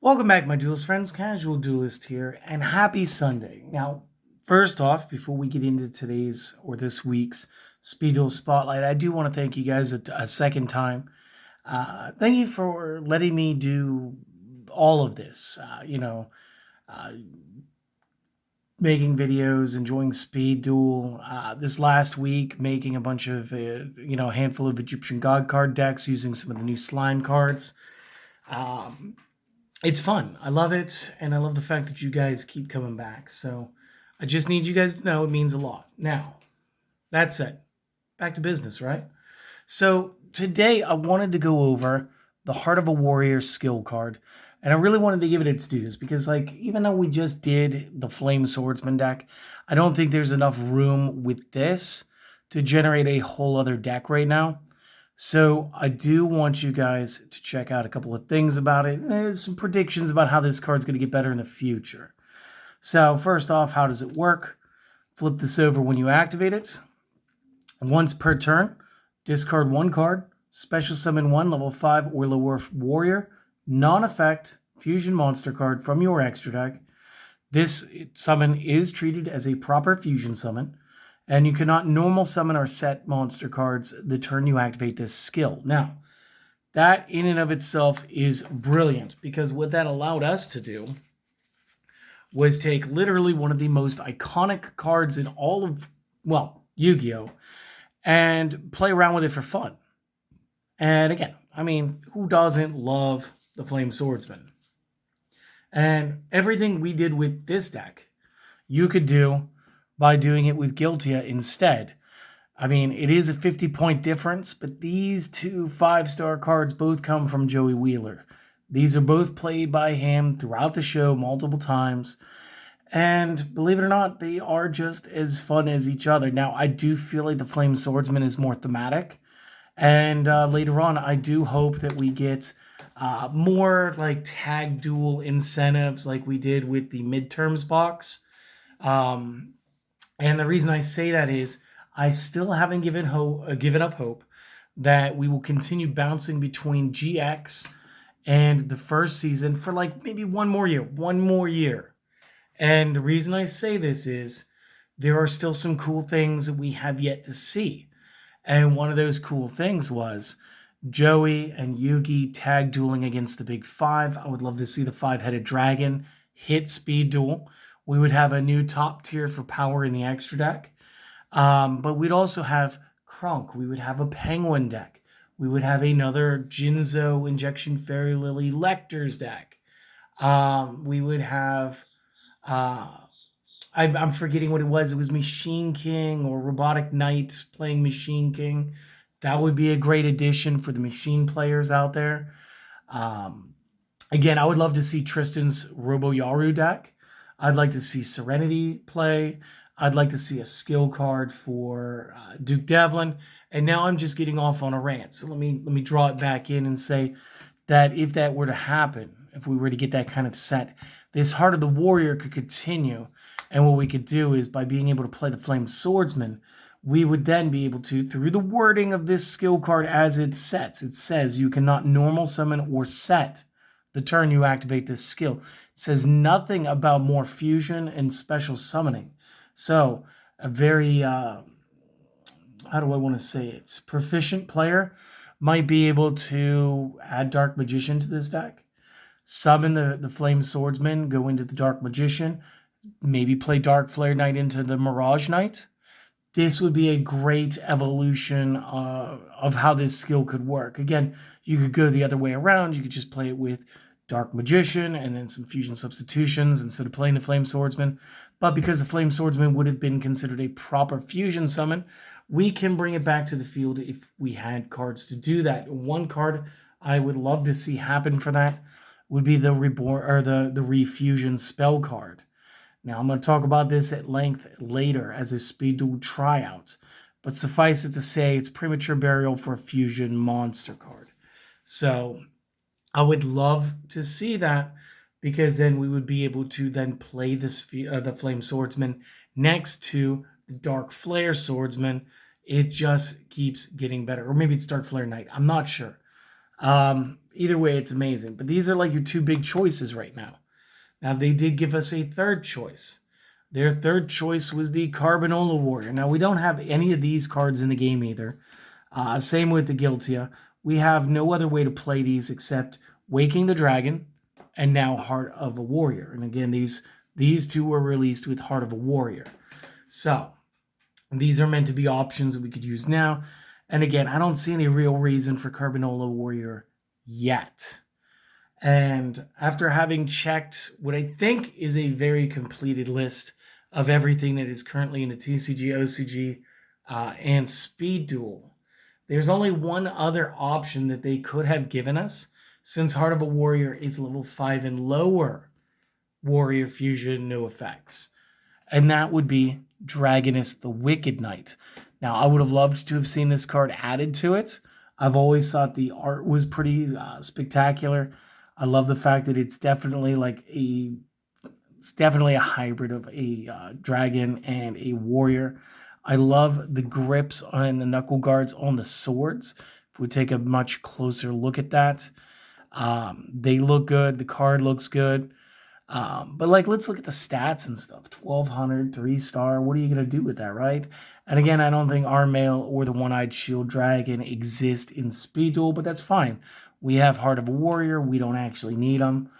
Welcome back, my Duelist friends. Casual Duelist here, and happy Sunday. Now, first off, before we get into today's or this week's Speed Duel Spotlight, I do want to thank you guys a second time. Thank you for letting me do all of this. Uh, Making videos, enjoying Speed Duel. This last week, making a bunch of, a handful of Egyptian God card decks using some of the new slime cards. Um, it's fun. I love it, and I love the fact that you guys keep coming back. So I just need you guys to know it means a lot. Now, that said, back to business, right? So today I wanted to go over the Heart of a Warrior skill card, and I really wanted to give it its dues because, even though we just did the Flame Swordsman deck, I don't think there's enough room with this to generate a whole other deck right now. So I do want you guys to check out a couple of things about it. There's some predictions about how this card's going to get better in the future. So first off, how does it work? Flip this over when you activate it. Once per turn, discard one card, special summon one level 5 or lower warrior, non-effect fusion monster card from your extra deck. This summon is treated as a proper fusion summon, and you cannot normal summon or set monster cards the turn you activate this skill. Now, that in and of itself is brilliant, because what that allowed us to do was take literally one of the most iconic cards in all of, Yu-Gi-Oh! And play around with it for fun. And again, who doesn't love the Flame Swordsman? And everything we did with this deck, you could do by doing it with Guiltia instead. It is a 50-point difference, but these two 5-star cards both come from Joey Wheeler. These are both played by him throughout the show multiple times. And believe it or not, they are just as fun as each other. Now, I do feel like the Flame Swordsman is more thematic. And later on, I do hope that we get more tag duel incentives like we did with the midterms box. And the reason I say that is I still haven't given up hope that we will continue bouncing between GX and the first season for maybe one more year. And the reason I say this is there are still some cool things that we have yet to see. And one of those cool things was Joey and Yugi tag dueling against the Big Five. I would love to see the 5-headed dragon hit Speed Duel. We would have a new top tier for power in the extra deck. But we'd also have Krunk. We would have a Penguin deck. We would have another Jinzo Injection Fairy Lily Lectors deck. We would have... I'm forgetting what it was. It was Machine King or Robotic Knight playing Machine King. That would be a great addition for the machine players out there. Again, I would love to see Tristan's Robo Yaru deck. I'd like to see Serenity play. I'd like to see a skill card for Duke Devlin. And now I'm just getting off on a rant. So let me draw it back in and say that if that were to happen, if we were to get that kind of set, this Heart of the Warrior could continue. And what we could do is, by being able to play the Flame Swordsman, we would then be able to, through the wording of this skill card as it sets, it says you cannot normal summon or set the turn you activate this skill. It says nothing about more fusion and special summoning. So a very, how do I want to say it? Proficient player might be able to add Dark Magician to this deck, summon the Flame Swordsman, go into the Dark Magician, maybe play Dark Flare Knight into the Mirage Knight. This would be a great evolution of how this skill could work. Again, you could go the other way around. You could just play it with Dark Magician and then some fusion substitutions instead of playing the Flame Swordsman. But because the Flame Swordsman would have been considered a proper fusion summon, we can bring it back to the field if we had cards to do that. One card I would love to see happen for that would be the Reborn or the Refusion spell card. Now, I'm going to talk about this at length later as a Speed Duel tryout, but suffice it to say, it's premature burial for a fusion monster card. So I would love to see that, because then we would be able to then play the Flame Swordsman next to the Dark Flare Swordsman. It just keeps getting better. Or maybe it's Dark Flare Knight. I'm not sure. Either way, it's amazing. But these are like your two big choices right now. Now, they did give us a third choice. Their third choice was the Carbanola Warrior. Now, we don't have any of these cards in the game either. Same with the Guiltia. We have no other way to play these except Waking the Dragon and now Heart of a Warrior. And again, these two were released with Heart of a Warrior. So, these are meant to be options that we could use now. And again, I don't see any real reason for Carbanola Warrior yet. And after having checked what I think is a very completed list of everything that is currently in the TCG, OCG, and Speed Duel, there's only one other option that they could have given us, since Heart of a Warrior is level 5 and lower Warrior Fusion, no effects. And that would be Dragonist the Wicked Knight. Now, I would have loved to have seen this card added to it. I've always thought the art was pretty spectacular. I love the fact that it's definitely a hybrid of a dragon and a warrior. I love the grips and the knuckle guards on the swords. If we take a much closer look at that, they look good. The card looks good. But let's look at the stats and stuff. 1200, 3-star. What are you going to do with that, right? And again, I don't think Armail or the One-Eyed Shield Dragon exist in Speed Duel, but that's fine. We have Heart of a Warrior. We don't actually need them.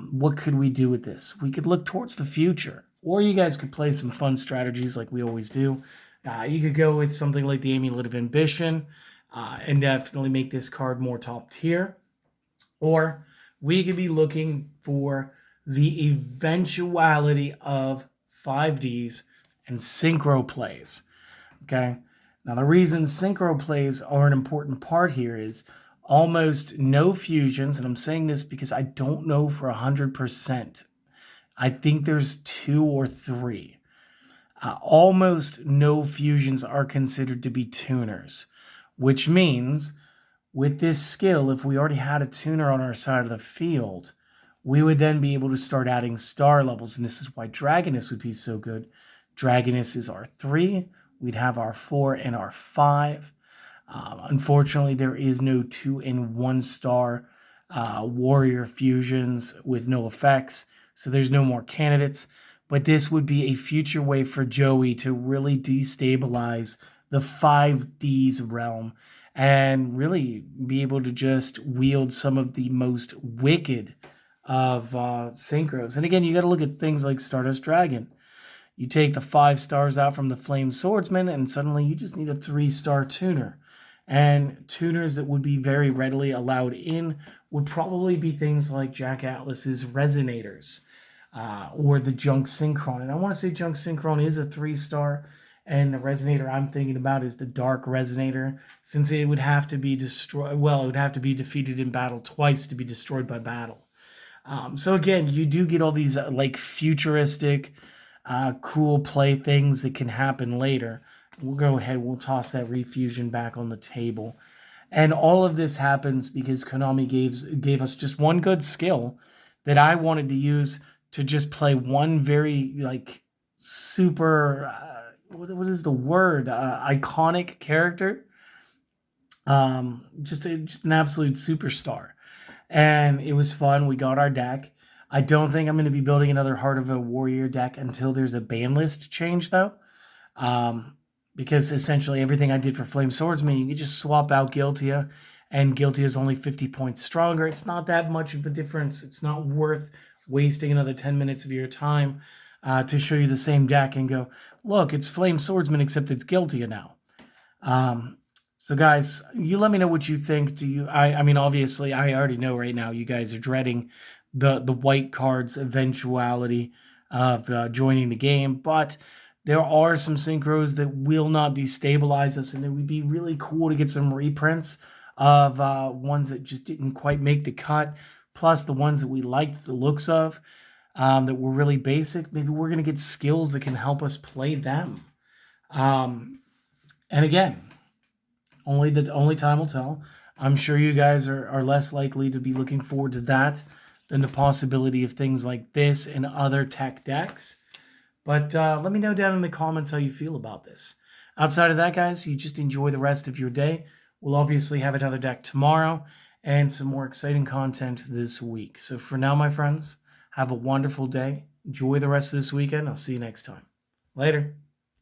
What could we do with this? We could look towards the future. Or you guys could play some fun strategies like we always do. You could go with something like the Amulet of Ambition and definitely make this card more top tier. Or we could be looking for the eventuality of 5Ds and Synchro plays. Okay? Now, the reason Synchro plays are an important part here is almost no fusions, and I'm saying this because I don't know for 100%. I think there's 2 or 3. Almost no fusions are considered to be tuners, which means with this skill, if we already had a tuner on our side of the field, we would then be able to start adding star levels, and this is why Dragonist would be so good. Dragonist is our 3. We'd have our 4 and our 5. Unfortunately, there is no 2 and 1-star warrior fusions with no effects, so there's no more candidates. But this would be a future way for Joey to really destabilize the 5Ds realm and really be able to just wield some of the most wicked of synchros. And again, you got to look at things like Stardust Dragon. You take the 5 stars out from the Flame Swordsman, and suddenly you just need a 3-star tuner. And tuners that would be very readily allowed in would probably be things like Jack Atlas's Resonators or the Junk Synchron. And I want to say Junk Synchron is a 3-star, and the Resonator I'm thinking about is the Dark Resonator, since it would have to be destroyed. Well, it would have to be defeated in battle twice to be destroyed by battle. So again, you do get all these futuristic, cool play things that can happen later. We'll go ahead, we'll toss that refusion back on the table. And all of this happens because Konami gave us just one good skill that I wanted to use to just play one very super, what is the word? Iconic character. Just an absolute superstar. And it was fun. We got our deck. I don't think I'm going to be building another Heart of a Warrior deck until there's a ban list change, though. Because essentially everything I did for Flame Swordsman, you can just swap out Guiltia, and Guiltia is only 50 points stronger. It's not that much of a difference. It's not worth wasting another 10 minutes of your time to show you the same deck and go, look, it's Flame Swordsman, except it's Guiltia now. So guys, you let me know what you think. I mean, obviously, I already know right now you guys are dreading the white cards eventuality of joining the game, but there are some synchros that will not destabilize us, and it would be really cool to get some reprints of ones that just didn't quite make the cut, plus the ones that we liked the looks of, that were really basic. Maybe we're going to get skills that can help us play them. And again, only time will tell. I'm sure you guys are less likely to be looking forward to that than the possibility of things like this and other tech decks. But let me know down in the comments how you feel about this. Outside of that, guys, you just enjoy the rest of your day. We'll obviously have another deck tomorrow. and some more exciting content this week. So for now, my friends, have a wonderful day. Enjoy the rest of this weekend. I'll see you next time. Later.